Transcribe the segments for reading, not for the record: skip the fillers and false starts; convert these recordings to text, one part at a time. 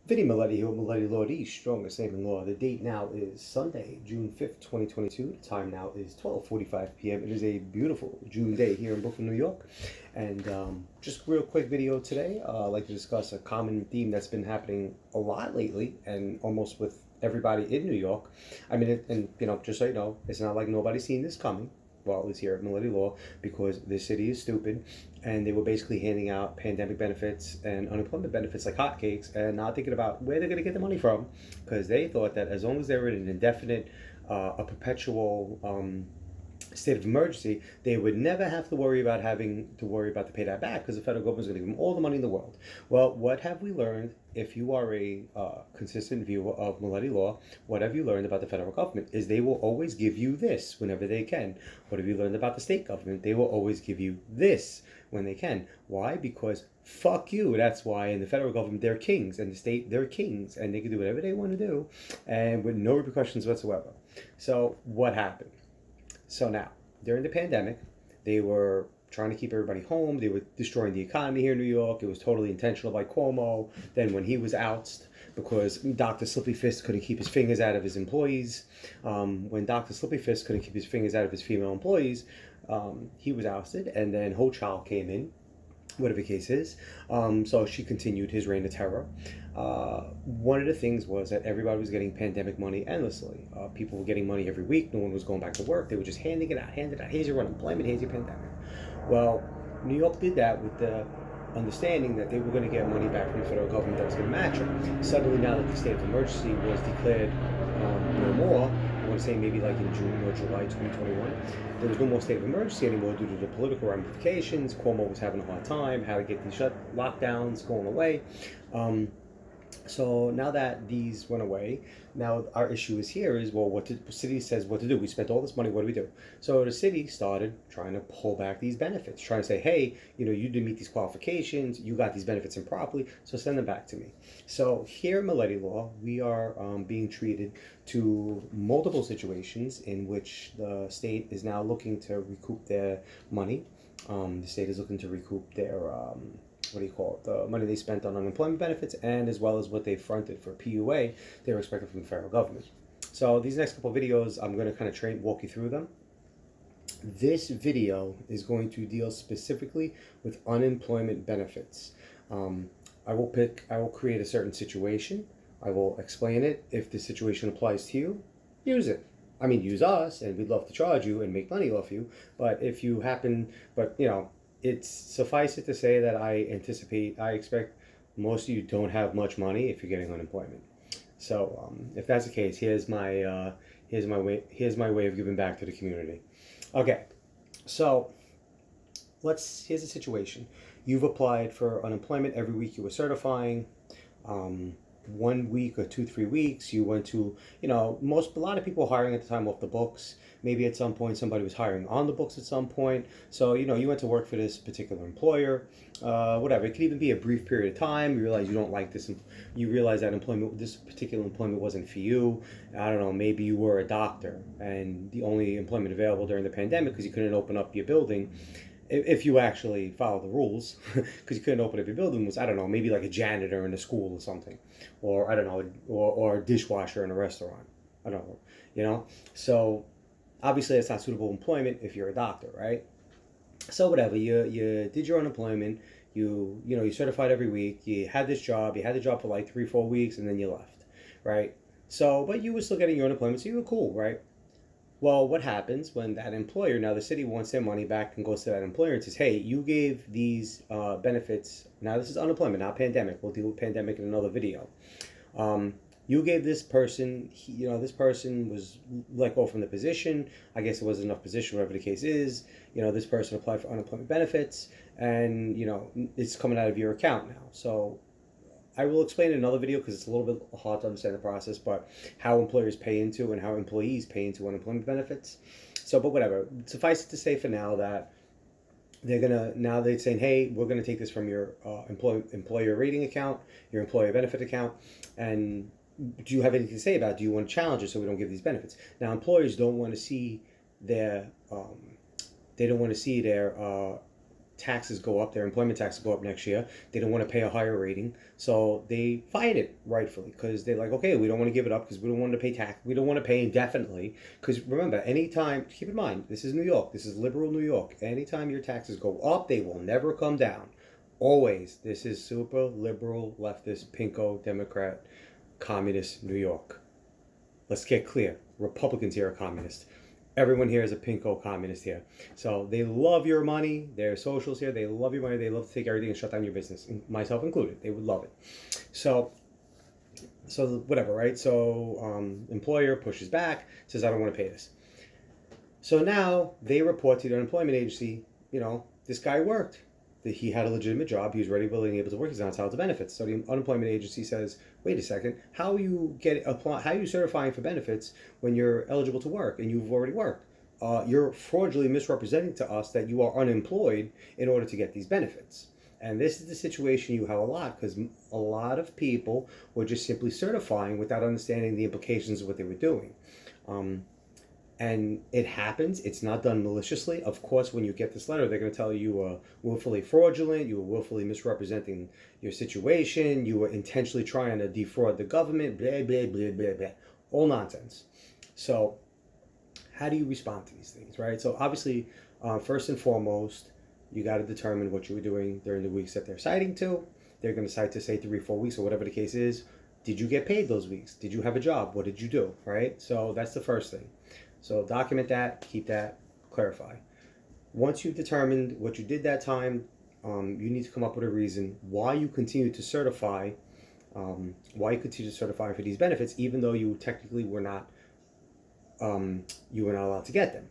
Vinny Maletti here with Maletti Law, the strongest name in law. The date now is Sunday, June 5th, 2022. The time now is 12:45 p.m. It is a beautiful June day here in Brooklyn, New York. And just real quick video today. I'd like to discuss a common theme that's been happening a lot lately and almost with everybody in New York. I mean, just so you know, it's not like nobody's seen this coming. Well, at least here at Maletti Law, because the city is stupid, and they were basically handing out pandemic benefits and unemployment benefits like hotcakes, and not thinking about where they're going to get the money from, because they thought that as long as they were in an indefinite, a perpetual state of emergency, they would never have to worry about having to worry about to pay that back because the federal government is going to give them all the money in the world. Well, what have we learned? If you are a consistent viewer of Maletti Law, what have you learned about the federal government? Is they will always give you this whenever they can. What have you learned about the state government? They will always give you this when they can. Why? Because fuck you. That's why in the federal government they're kings, and the state they're kings, and they can do whatever they want to do, and with no repercussions whatsoever. So what happened? So now, during the pandemic, they were trying to keep everybody home. They were destroying the economy here in New York. It was totally intentional by Cuomo. Then when he was ousted, because Dr. Slippy Fist couldn't keep his fingers out of his employees, when Dr. Slippy Fist couldn't keep his fingers out of his female employees, he was ousted. And then Hochul came in, whatever the case is. So she continued his reign of terror. One of the things was that everybody was getting pandemic money endlessly. People were getting money every week. No one was going back to work. They were just handing it out, handing it out. Here's your unemployment, here's your pandemic. Well, New York did that with the understanding that they were going to get money back from the federal government that was going to match it. Suddenly, now that the state of emergency was declared no more, I want to say maybe like in June or July 2021, there was no more state of emergency anymore due to the political ramifications. Cuomo was having a hard time, how to get these lockdowns going away. So now that these went away, now our issue is here is, well, what the city says what to do. We spent all this money, what do we do? So the city started trying to pull back these benefits, trying to say, hey, you didn't meet these qualifications, you got these benefits improperly, so send them back to me. So here in Maletti Law, we are being treated to multiple situations in which the state is now looking to recoup their money. The state is looking to recoup their what do you call it, the money they spent on unemployment benefits, and as well as what they fronted for PUA they were expecting from the federal government. So these next couple of videos, I'm going to kind of walk you through them. This video is going to deal specifically with unemployment benefits. Um, I will create a certain situation. I will explain it. If the situation applies to you, use it. I mean, use us, and we'd love to charge you and make money off you. But if you happen, it's suffice it to say that I expect most of you don't have much money if you're getting unemployment. So if that's the case, here's my way of giving back to the community. Okay, so here's the situation. You've applied for unemployment every week you were certifying. 1 week or 2, 3 weeks, you went to, a lot of people hiring at the time off the books. Maybe at some point somebody was hiring on the books at some point. So, you went to work for this particular employer, whatever. It could even be a brief period of time. You realize you don't like this. You realize that this particular employment wasn't for you. I don't know, maybe you were a doctor and the only employment available during the pandemic because you couldn't open up your building, if you actually follow the rules, because you couldn't open up your building, was, I don't know, maybe like a janitor in a school or something, or I don't know, or a dishwasher in a restaurant. I don't know, So obviously that's not suitable employment if you're a doctor, right? So whatever, you did your unemployment, you certified every week, you had the job for like 3, 4 weeks, and then you left, right? So, but you were still getting your unemployment, so you were cool, right? Well, what happens when that employer, now the city wants their money back and goes to that employer and says, hey, you gave these benefits. Now, this is unemployment, not pandemic. We'll deal with pandemic in another video. You gave this person, this person was let go from the position. I guess it wasn't enough position, whatever the case is. This person applied for unemployment benefits, and, it's coming out of your account now. So I will explain in another video because it's a little bit hard to understand the process, but how employers pay into and how employees pay into unemployment benefits. So, but whatever. Suffice it to say for now that they're saying, hey, we're gonna take this from your employer rating account, your employer benefit account, and do you have anything to say about it? Do you want to challenge it so we don't give these benefits? Now, employers don't want to see their taxes go up, their employment taxes go up next year. They don't want to pay a higher rating, so they fight it rightfully because they're like, okay, we don't want to give it up because we don't want to pay tax. We don't want to pay indefinitely because remember, anytime, keep in mind, this is New York. This is liberal New York. Anytime your taxes go up, they will never come down. Always. This is super liberal, leftist, pinko, Democrat, communist New York. Let's get clear. Republicans here are communist. Everyone here is a pinko communist here. So they love your money. They're socials here. They love your money. They love to take everything and shut down your business, myself included. They would love it. So whatever, right? So employer pushes back, says, I don't want to pay this. So now they report to the unemployment agency, this guy worked. He had a legitimate job. He was ready, willing, and able to work. He's not entitled to benefits. So the unemployment agency says, "Wait a second. How are you certifying for benefits when you're eligible to work and you've already worked? You're fraudulently misrepresenting to us that you are unemployed in order to get these benefits." And this is the situation you have a lot because a lot of people were just simply certifying without understanding the implications of what they were doing. And it happens. It's not done maliciously. Of course, when you get this letter, they're going to tell you you were willfully fraudulent, you were willfully misrepresenting your situation, you were intentionally trying to defraud the government, blah, blah, blah, blah, blah. All nonsense. So how do you respond to these things, right? So obviously, first and foremost, you got to determine what you were doing during the weeks that they're citing to. They're going to cite to, say, 3-4 weeks or whatever the case is. Did you get paid those weeks? Did you have a job? What did you do, right? So that's the first thing. So document that, keep that, clarify. Once you've determined what you did that time, you need to come up with a reason why you continue to certify, for these benefits, even though you technically were not allowed to get them.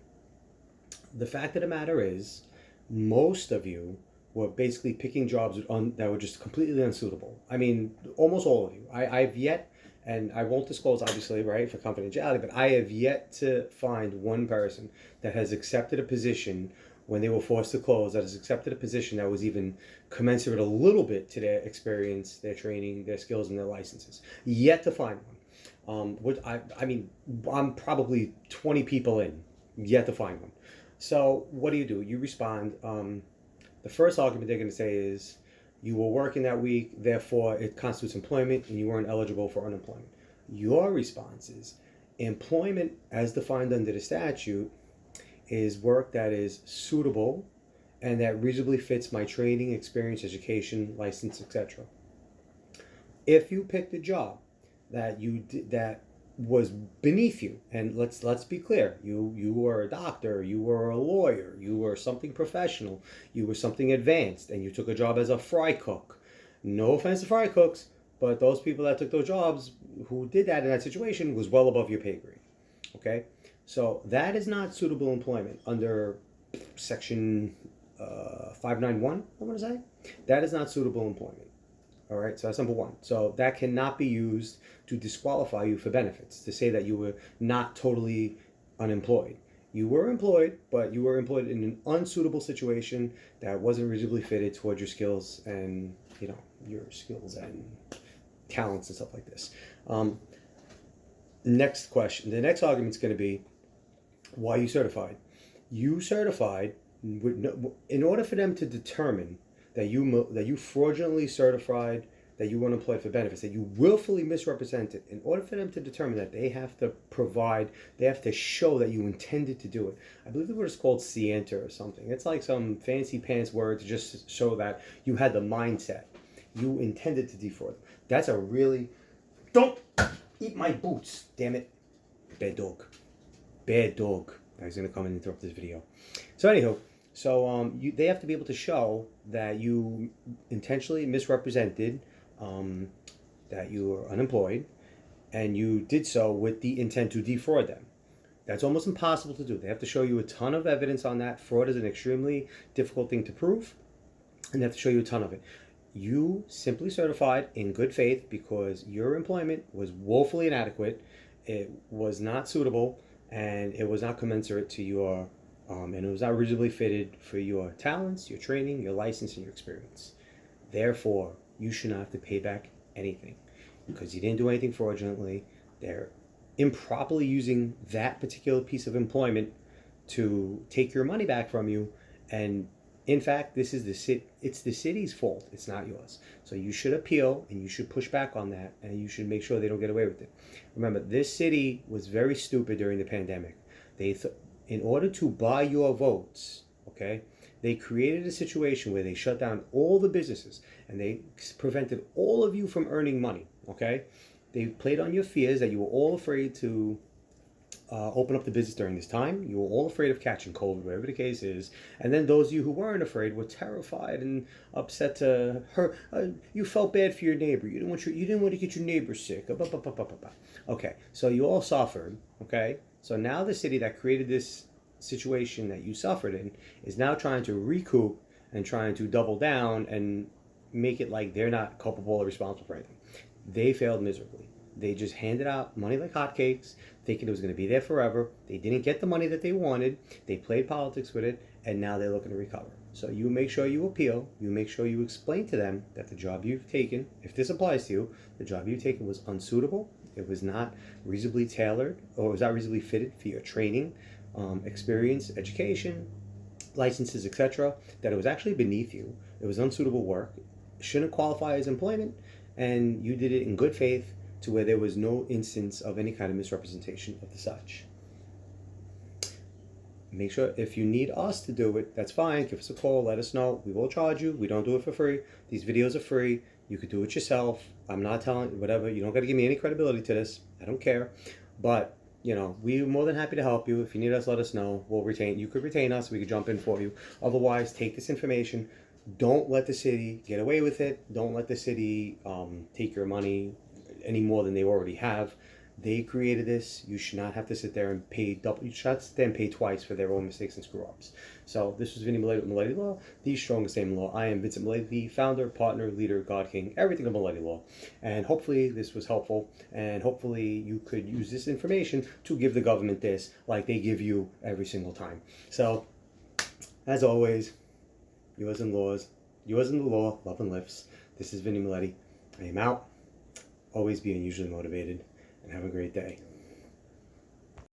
The fact of the matter is, most of you were basically picking jobs that were just completely unsuitable. I mean, almost all of you. I've yet. And I won't disclose, obviously, right, for confidentiality, but I have yet to find one person that has accepted a position when they were forced to close, that has accepted a position that was even commensurate a little bit to their experience, their training, their skills, and their licenses. Yet to find one. I'm probably 20 people in, yet to find one. So what do? You respond. The first argument they're going to say is, you were working that week, therefore it constitutes employment and you weren't eligible for unemployment. Your response is, employment as defined under the statute is work that is suitable and that reasonably fits my training, experience, education, license, etc. If you picked a job that was beneath you, and let's be clear, you were a doctor, you were a lawyer, you were something professional, you were something advanced, and you took a job as a fry cook. No offense to fry cooks, but those people that took those jobs, who did that in that situation, was well above your pay grade. Okay, so that is not suitable employment under section 591. I want to say that is not suitable employment. All right, so that's number one. So that cannot be used to disqualify you for benefits, to say that you were not totally unemployed. You were employed, but you were employed in an unsuitable situation that wasn't reasonably fitted towards your skills and, your skills and talents and stuff like this. Next question. The next argument is going to be, why you certified? You certified, in order for them to determine that you fraudulently certified that you weren't employed for benefits, that you willfully misrepresented, in order for them to determine that, they have to show that you intended to do it. I believe the word is called scienter or something. It's like some fancy pants word to just show that you had the mindset. You intended to defraud. That's a really, don't eat my boots, damn it. Bad dog. Bad dog. He's going to come and interrupt this video. So anyhow, they have to be able to show that you intentionally misrepresented that you were unemployed, and you did so with the intent to defraud them. That's almost impossible to do. They have to show you a ton of evidence on that. Fraud is an extremely difficult thing to prove, and they have to show you a ton of it. You simply certified in good faith because your employment was woefully inadequate, it was not suitable, and it was not commensurate to your and it was not reasonably fitted for your talents, your training, your license, and your experience. Therefore, you should not have to pay back anything because you didn't do anything fraudulently. They're improperly using that particular piece of employment to take your money back from you, and In fact, it's the city's fault. It's not yours. So you should appeal and you should push back on that and you should make sure they don't get away with it. Remember, this city was very stupid during the pandemic. In order to buy your votes, okay, they created a situation where they shut down all the businesses and they prevented all of you from earning money, okay? They played on your fears that you were all afraid to open up the business during this time. You were all afraid of catching COVID, whatever the case is. And then those of you who weren't afraid were terrified and upset to hurt. You felt bad for your neighbor. You didn't want to get your neighbor sick. Okay, so you all suffered. Okay, so now the city that created this situation that you suffered in is now trying to recoup and trying to double down and make it like they're not culpable or responsible for anything. They failed miserably. They just handed out money like hotcakes, thinking it was going to be there forever. They didn't get the money that they wanted. They played politics with it, and now they're looking to recover. So you make sure you appeal. You make sure you explain to them that the job you've taken, if this applies to you, the job you've taken was unsuitable. It was not reasonably tailored, or it was not reasonably fitted for your training, experience, education, licenses, etc. That it was actually beneath you. It was unsuitable work. Shouldn't qualify as employment, and you did it in good faith to where there was no instance of any kind of misrepresentation of the such. Make sure if you need us to do it, that's fine. Give us a call, let us know. We will charge you. We don't do it for free. These videos are free. You could do it yourself. I'm not telling whatever. You don't got to give me any credibility to this. I don't care. But we're more than happy to help you. If you need us, let us know. You could retain us. We could jump in for you. Otherwise, take this information. Don't let the city get away with it. Don't let the city take your money any more than they already have. They created this. You should not have to sit there and pay double. You should not sit there and pay twice for their own mistakes and screw ups. So this was Vinny Mileti with Mileti Law, the strongest name in law. I am Vincent Mileti, the founder, partner, leader, God King, everything of Mileti Law. And hopefully this was helpful. And hopefully you could use this information to give the government this like they give you every single time. So, as always, yours in laws, yours in the law, love and lifts. This is Vinny Mileti. I am out. Always be unusually motivated, and have a great day.